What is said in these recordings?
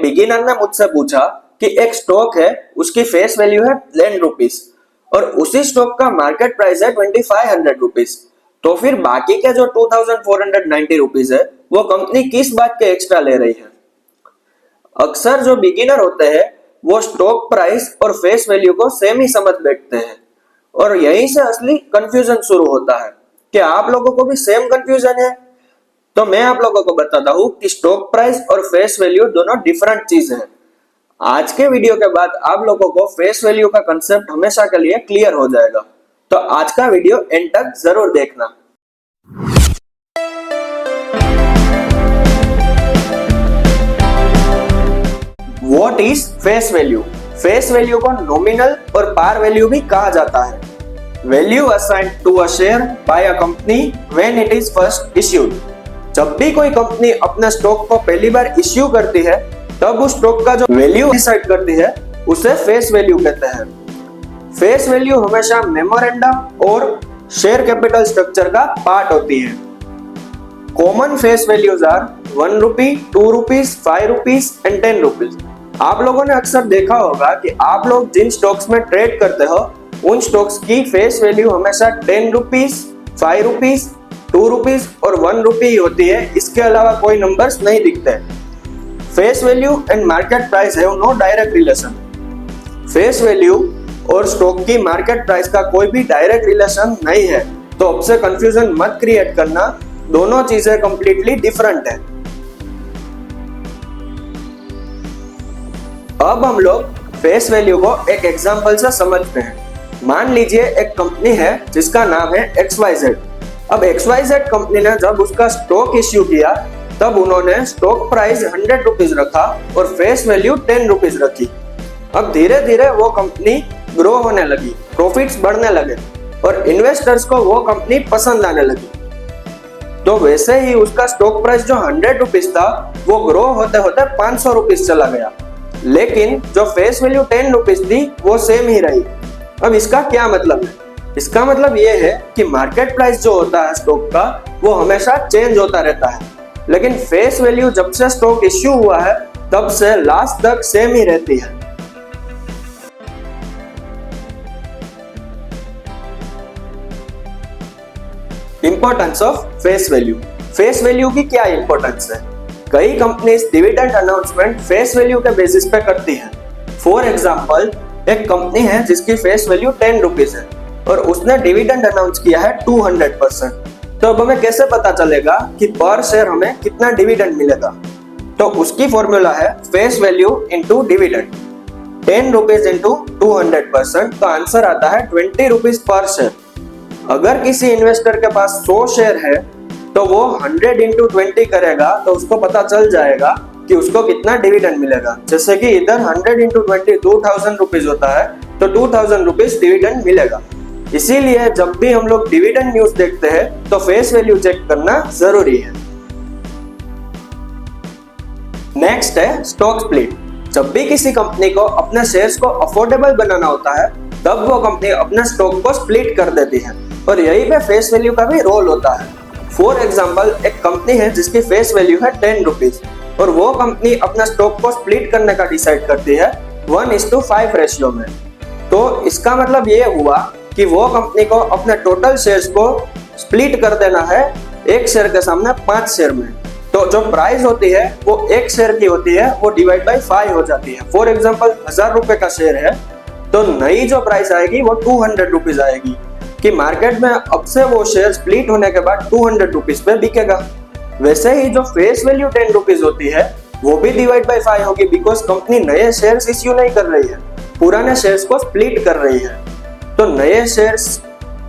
एक बिगिनर ने मुझसे पूछा कि एक स्टॉक है, उसकी फेस वैल्यू है 10 रुपीज और उसी स्टॉक का मार्केट प्राइस है 2500 रुपीज, तो फिर बाकी के जो 2490 रुपीज है वो कंपनी किस बात के एक्स्ट्रा ले रही है। अक्सर जो बिगिनर होते हैं वो स्टॉक प्राइस और फेस वैल्यू को सेम ही समझ बैठते हैं और यहीं से असली कंफ्यूजन शुरू होता है। क्या आप लोगों को भी सेम कंफ्यूजन है? तो मैं आप लोगों को बताता हूँ कि स्टॉक प्राइस और फेस वैल्यू दोनों डिफरेंट चीज है। आज के वीडियो के बाद आप लोगों को फेस वैल्यू का कंसेप्ट हमेशा के लिए क्लियर हो जाएगा, तो आज का वीडियो एंड तक जरूर देखना। What is face value? Face value को नॉमिनल और पार वैल्यू भी कहा जाता है। Value assigned to a share by a company when it is first issued. जब भी कोई कंपनी अपने स्टॉक को पहली बार इश्यू करती है तब उस स्टॉक का जो वैल्यू डिसाइड करती है उसे फेस वैल्यू कहते हैं। फेस वैल्यू हमेशा मेमोरेंडम और शेयर कैपिटल स्ट्रक्चर का पार्ट होती है। Common face values are 1 rupee, 2 rupees, 5 rupees and 10 rupees. आप लोगों ने अक्सर देखा होगा कि आप लोग जिन स्टॉक्स में ट्रेड करते हो उन स्टॉक्स की फेस वैल्यू हमेशा 10 रुपीज, 5 रुपीज, 2 रुपीज और 1 रुपी ही होती है, इसके अलावा कोई नंबर्स नहीं दिखते। Face value and market price have no direct relation. Face value और स्टॉक की मार्केट प्राइस का कोई भी डायरेक्ट रिलेशन नहीं है, तो अब से कंफ्यूजन मत क्रिएट करना, दोनों चीजें कंप्लीटली डिफरेंट है। अब हम लोग फेस वैल्यू को एक एग्जांपल से समझते हैं। मान लीजिए एक कंपनी है जिसका नाम है XYZ। अब XYZ कंपनी ने जब उसका स्टॉक इश्यू किया तब उन्होंने स्टॉक प्राइस 100 रुपीज रखा और फेस वैल्यू 10 रुपीज रखी। अब धीरे धीरे वो कंपनी ग्रो होने लगी, प्रॉफिट्स बढ़ने लगे और इन्वेस्टर्स को वो कंपनी पसंद आने लगी। तो वैसे ही उसका स्टॉक प्राइस जो 100 रुपीज था वो ग्रो होते होते 500 रुपीज चला गया, लेकिन जो फेस वैल्यू 10 रुपीज थी वो सेम ही रही। अब इसका क्या मतलब है? इसका मतलब ये है कि मार्केट प्राइस जो होता है स्टॉक का वो हमेशा चेंज होता रहता है, लेकिन फेस वैल्यू जब से स्टॉक इश्यू हुआ है तब से लास्ट तक सेम ही रहती है। Importance of face value. Face value की क्या इंपॉर्टेंस है? कई companies dividend announcement face value के बेसिस पे करती हैं। फॉर एग्जांपल, एक कंपनी है जिसकी फेस वैल्यू 10 रुपीज है और उसने डिविडेंड अनाउंस किया है 200%। तो अब हमें कैसे पता चलेगा कि पर शेयर हमें कितना डिविडेंड मिलेगा? तो उसकी फॉर्मूला है face value into dividend. 10 rupees into 200%, तो आंसर आता है 20 रुपीज पर शेयर। अगर किसी इन्वेस्टर के पास 100 शेयर है तो वो 100 इंटू 20 करेगा तो उसको पता चल जाएगा कि उसको कितना डिविडेंड मिलेगा। जैसे कि इधर 100 इंटू 20 2000 रुपीज होता है, तो 2000 रुपीज डिविडेंड मिलेगा। इसीलिए जब भी हम लोग डिविडेंड न्यूज देखते हैं तो फेस वैल्यू चेक करना जरूरी है। नेक्स्ट है स्टॉक स्प्लिट। जब भी किसी कंपनी को अपने शेयर्स को अफोर्डेबल बनाना होता है तब वो कंपनी अपने स्टॉक को स्प्लिट कर देती है और यही पे फेस वैल्यू का भी रोल होता है। फॉर एग्जाम्पल, एक कंपनी है जिसकी फेस वैल्यू है 10 रुपीज और वो कंपनी अपना स्टॉक को स्प्लिट करने का डिसाइड करती है 1:5 रेशियो में। तो इसका मतलब ये हुआ कि वो कंपनी को अपने टोटल शेयर्स को स्प्लिट कर देना है एक शेयर के सामने 5 शेयर में। तो जो प्राइस होती है वो एक शेयर की होती है, वो डिवाइड बाय 5 हो जाती है। फॉर एग्जांपल, 1000 रुपए का शेयर है तो नई जो प्राइस आएगी वो 200 रुपीज आएगी कि मार्केट में अब से वो शेयर स्प्लिट होने के बाद 200 रुपीज पे बिकेगा। वैसे ही जो फेस वैल्यू 10 रुपीज होती है वो भी डिवाइड बाय 5 होगी, बिकॉज कंपनी नए शेयर्स इश्यू नहीं कर रही है, पुराने शेयर्स को स्प्लिट कर रही है। तो नए शेयर्स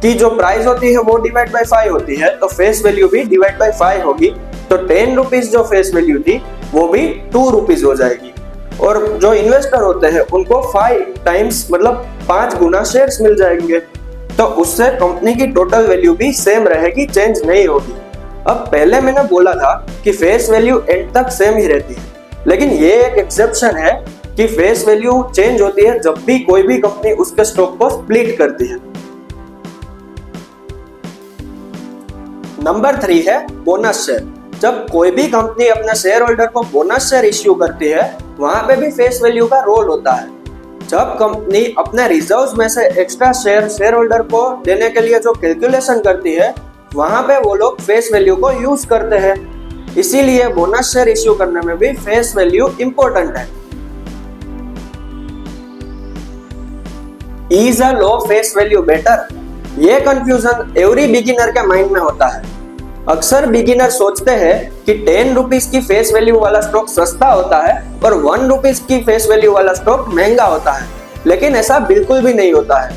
की जो प्राइस होती है वो डिवाइड बाय 5 होती है, तो फेस वैल्यू भी डिवाइड बाय 5 होगी। तो 10 रुपीज जो फेस वैल्यू थी वो भी 2 रुपीज हो जाएगी और जो इन्वेस्टर होते हैं उनको 5 टाइम्स मतलब 5 गुना शेयर्स मिल जाएंगे। तो उससे कंपनी की टोटल वैल्यू भी सेम रहेगी, चेंज नहीं होगी। अब पहले मैंने बोला था कि फेस वैल्यू एंड तक सेम ही रहती है, लेकिन ये एक एक्सेप्शन है कि फेस वैल्यू चेंज होती है जब भी कोई भी कंपनी उसके स्टॉक को स्प्लिट करती है। नंबर 3 है बोनस शेयर। जब कोई भी कंपनी अपने शेयर होल्डर को बोनस शेयर इश्यू करती है वहां पे भी फेस वैल्यू का रोल होता है। जब कंपनी अपने रिजर्व्स में से एक्स्ट्रा शेयर होल्डर को देने के लिए जो कैलकुलेशन करती है, वहां पे वो लोग फेस वैल्यू को यूज करते हैं। इसीलिए बोनस शेयर इश्यू करने में भी फेस वैल्यू इंपॉर्टेंट है। Is a low face value better? ये कंफ्यूजन एवरी बिगिनर के माइंड में होता है। अक्सर बिगिनर सोचते हैं कि 10 रुपीज की फेस वैल्यू वाला स्टॉक सस्ता होता है और 1 रुपीज की फेस वैल्यू वाला स्टॉक महंगा होता है, लेकिन ऐसा बिल्कुल भी नहीं होता है।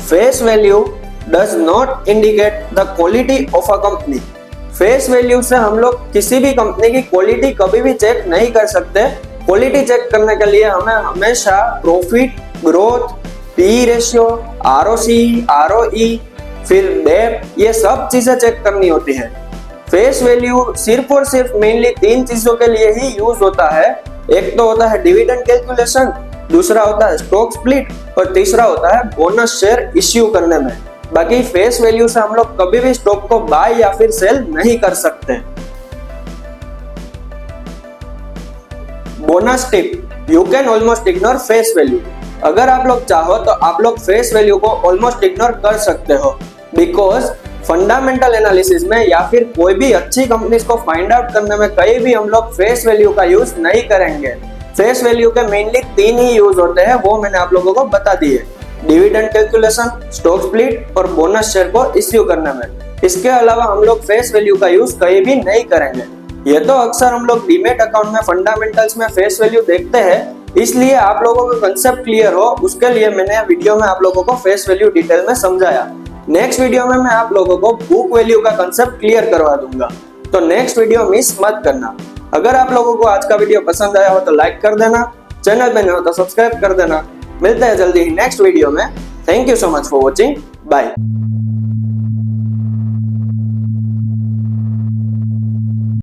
Face value does not indicate the quality of a company. Face value से हम लोग किसी भी कंपनी की क्वालिटी कभी भी चेक नहीं कर सकते। क्वालिटी चेक करने के लिए हमें हमेशा profit, growth, P ratio, ROC, ROE, फिर डेट, ये सब चीजें चेक करनी होती है। फेस वैल्यू सिर्फ और सिर्फ मेनली 3 चीजों के लिए ही यूज होता है। एक तो होता है डिविडेंड कैलकुलेशन, दूसरा होता है स्टॉक स्प्लिट और तीसरा होता है बोनस शेयर इश्यू करने में। बाकी फेस वैल्यू से हम लोग कभी भी स्टॉक को बाय या फिर सेल नहीं कर सकते। Bonus tip, you can almost ignore face value. अगर आप लोग चाहो तो आप लोग फेस वैल्यू को ऑलमोस्ट इग्नोर कर सकते हो, बिकॉज फंडामेंटल एनालिसिस में या फिर कोई भी अच्छी कंपनीज को फाइंड आउट करने में कहीं भी हम लोग फेस वैल्यू का यूज नहीं करेंगे। फेस वैल्यू के मेनली 3 ही यूज होते हैं, वो मैंने आप लोगों को बता दिए, डिविडेंड कैलकुलेशन, स्टॉक स्प्लिट और बोनस शेयर को इश्यू करने में। इसके अलावा हम लोग फेस वैल्यू का यूज कहीं भी नहीं करेंगे। ये तो अक्सर हम लोग डीमेट अकाउंट में फंडामेंटल्स में फेस वैल्यू देखते हैं, इसलिए आप लोगों को कंसेप्ट क्लियर हो उसके लिए मैंने वीडियो में आप लोगों को फेस वैल्यू डिटेल में समझाया। नेक्स्ट वीडियो में मैं आप लोगों को बुक वैल्यू का कंसेप्ट क्लियर करवा दूंगा, तो नेक्स्ट वीडियो मिस मत करना। अगर आप लोगों को आज का वीडियो पसंद आया हो तो लाइक कर देना, चैनल पे नए हो तो सब्सक्राइब कर देना। मिलते हैं जल्दी ही नेक्स्ट वीडियो में। Thank you so much for watching, bye.